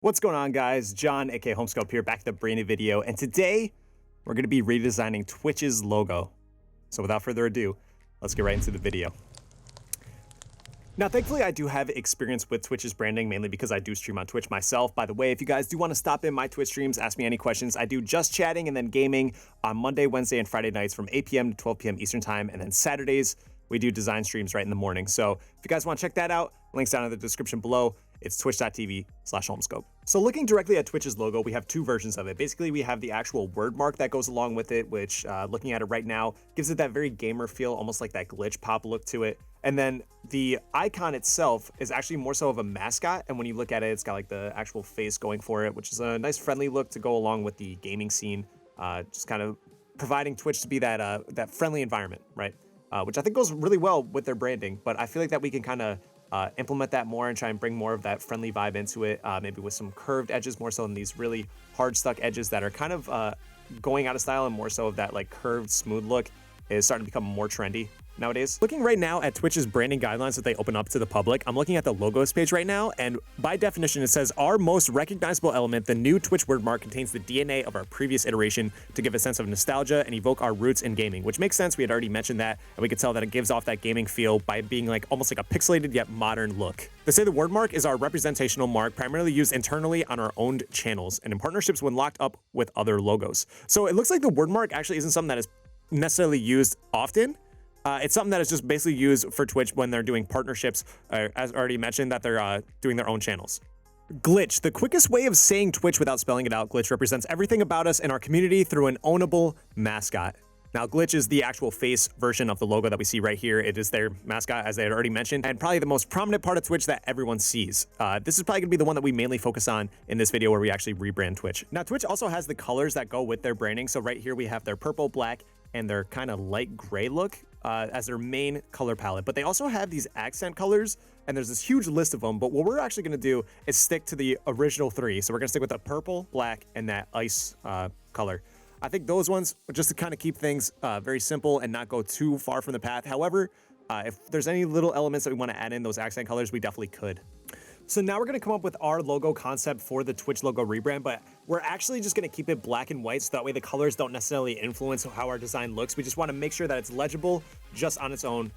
What's going on, guys? John, aka Homescope here, back with a brand new video, and today we're going to be redesigning Twitch's logo. So without further ado, let's get right into the video. Now, thankfully, I do have experience with Twitch's branding, mainly because I do stream on Twitch myself. By the way, if you guys do want to stop in my Twitch streams, ask me any questions. I do just chatting and then gaming on Monday, Wednesday, and Friday nights from 8 p.m. to 12 p.m. Eastern time, and then Saturdays, we do design streams right in the morning. So if you guys want to check that out, links down in the description below. It's twitch.tv/homescope. So looking directly at Twitch's logo, we have two versions of it. Basically, we have the actual word mark that goes along with it, which looking at it right now, gives it that very gamer feel, almost like that glitch pop look to it. And then the icon itself is actually more so of a mascot. And when you look at it, it's got like the actual face going for it, which is a nice friendly look to go along with the gaming scene, just kind of providing Twitch to be that friendly environment, right? Which I think goes really well with their branding, but I feel like that we can kind of implement that more and try and bring more of that friendly vibe into it, maybe with some curved edges more so than these really hard stuck edges that are kind of going out of style, and more so of that like curved smooth look is starting to become more trendy nowadays. Looking right now at Twitch's branding guidelines that they open up to the public, I'm looking at the logos page right now, and by definition, it says our most recognizable element, the new Twitch word mark, contains the DNA of our previous iteration to give a sense of nostalgia and evoke our roots in gaming, which makes sense. We had already mentioned that, and we could tell that it gives off that gaming feel by being like almost like a pixelated yet modern look. They say the word mark is our representational mark, primarily used internally on our owned channels and in partnerships when locked up with other logos. So it looks like the word mark actually isn't something that is necessarily used often. It's something that is just basically used for Twitch when they're doing partnerships, as already mentioned, that they're doing their own channels. Glitch, the quickest way of saying Twitch without spelling it out. Glitch represents everything about us and our community through an ownable mascot. Now, Glitch is the actual face version of the logo that we see right here. It is their mascot, as I had already mentioned, and probably the most prominent part of Twitch that everyone sees. This is probably gonna be the one that we mainly focus on in this video where we actually rebrand Twitch. Now, Twitch also has the colors that go with their branding. So right here we have their purple, black, and their kind of light gray look as their main color palette. But they also have these accent colors, and there's this huge list of them. But what we're actually gonna do is stick to the original three. So we're gonna stick with the purple, black, and that ice color. I think those ones, just to kind of keep things very simple and not go too far from the path. However, if there's any little elements that we want to add in, those accent colors, we definitely could. So now we're going to come up with our logo concept for the Twitch logo rebrand, but we're actually just going to keep it black and white, so that way the colors don't necessarily influence how our design looks. We just want to make sure that it's legible just on its own,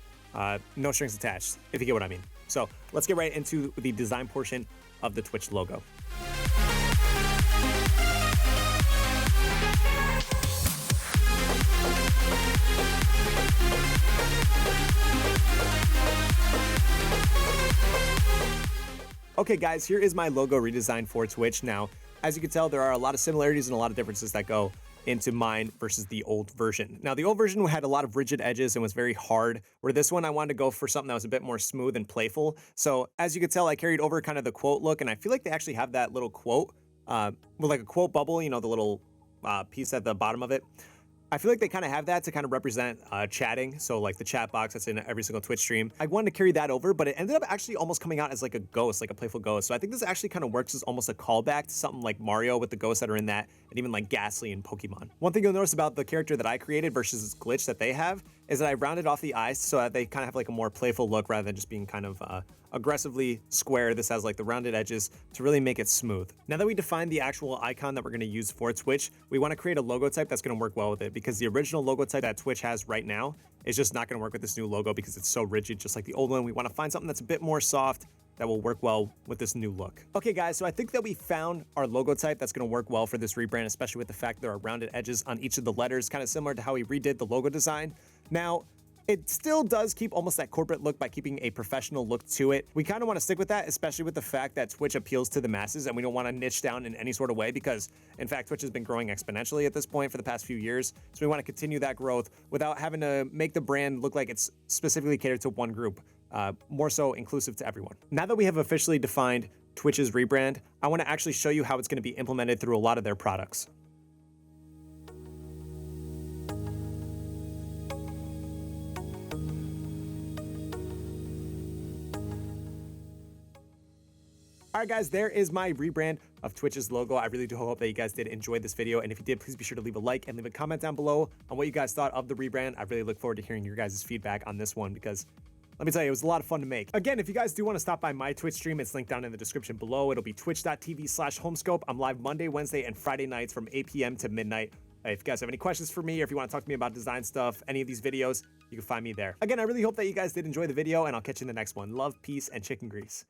no strings attached, if you get what I mean. So let's get right into the design portion of the Twitch logo. Okay, guys, here is my logo redesign for Twitch. Now, as you can tell, there are a lot of similarities and a lot of differences that go into mine versus the old version. Now, the old version had a lot of rigid edges and was very hard, where this one I wanted to go for something that was a bit more smooth and playful. So as you can tell, I carried over kind of the quote look, and I feel like they actually have that little quote with like a quote bubble, you know, the little piece at the bottom of it. I feel like they kind of have that to kind of represent chatting. So like the chat box that's in every single Twitch stream. I wanted to carry that over, but it ended up actually almost coming out as like a ghost, like a playful ghost. So I think this actually kind of works as almost a callback to something like Mario with the ghosts that are in that, and even like Ghastly in Pokemon. One thing you'll notice about the character that I created versus this Glitch that they have is that I rounded off the eyes so that they kind of have like a more playful look rather than just being kind of aggressively square. This has like the rounded edges to really make it smooth. Now that we defined the actual icon that we're going to use for Twitch, we want to create a logo type that's going to work well with it, because the original logo type that Twitch has right now is just not going to work with this new logo because it's so rigid, just like the old one. We want to find something that's a bit more soft that will work well with this new look. Okay, guys, so I think that we found our logo type that's going to work well for this rebrand, especially with the fact there are rounded edges on each of the letters, kind of similar to how we redid the logo design. Now, it still does keep almost that corporate look by keeping a professional look to it. We kind of want to stick with that, especially with the fact that Twitch appeals to the masses, and we don't want to niche down in any sort of way because, in fact, Twitch has been growing exponentially at this point for the past few years. So we want to continue that growth without having to make the brand look like it's specifically catered to one group, more so inclusive to everyone. Now that we have officially defined Twitch's rebrand, I want to actually show you how it's going to be implemented through a lot of their products. All right, guys, there is my rebrand of Twitch's logo. I really do hope that you guys did enjoy this video. And if you did, please be sure to leave a like and leave a comment down below on what you guys thought of the rebrand. I really look forward to hearing your guys' feedback on this one because Let me tell you, it was a lot of fun to make. Again, if you guys do want to stop by my Twitch stream, it's linked down in the description below. It'll be twitch.tv/homescope. I'm live Monday, Wednesday, and Friday nights from 8 p.m. to midnight. If you guys have any questions for me, or if you want to talk to me about design stuff, any of these videos, you can find me there. Again, I really hope that you guys did enjoy the video, and I'll catch you in the next one. Love, peace, and chicken grease.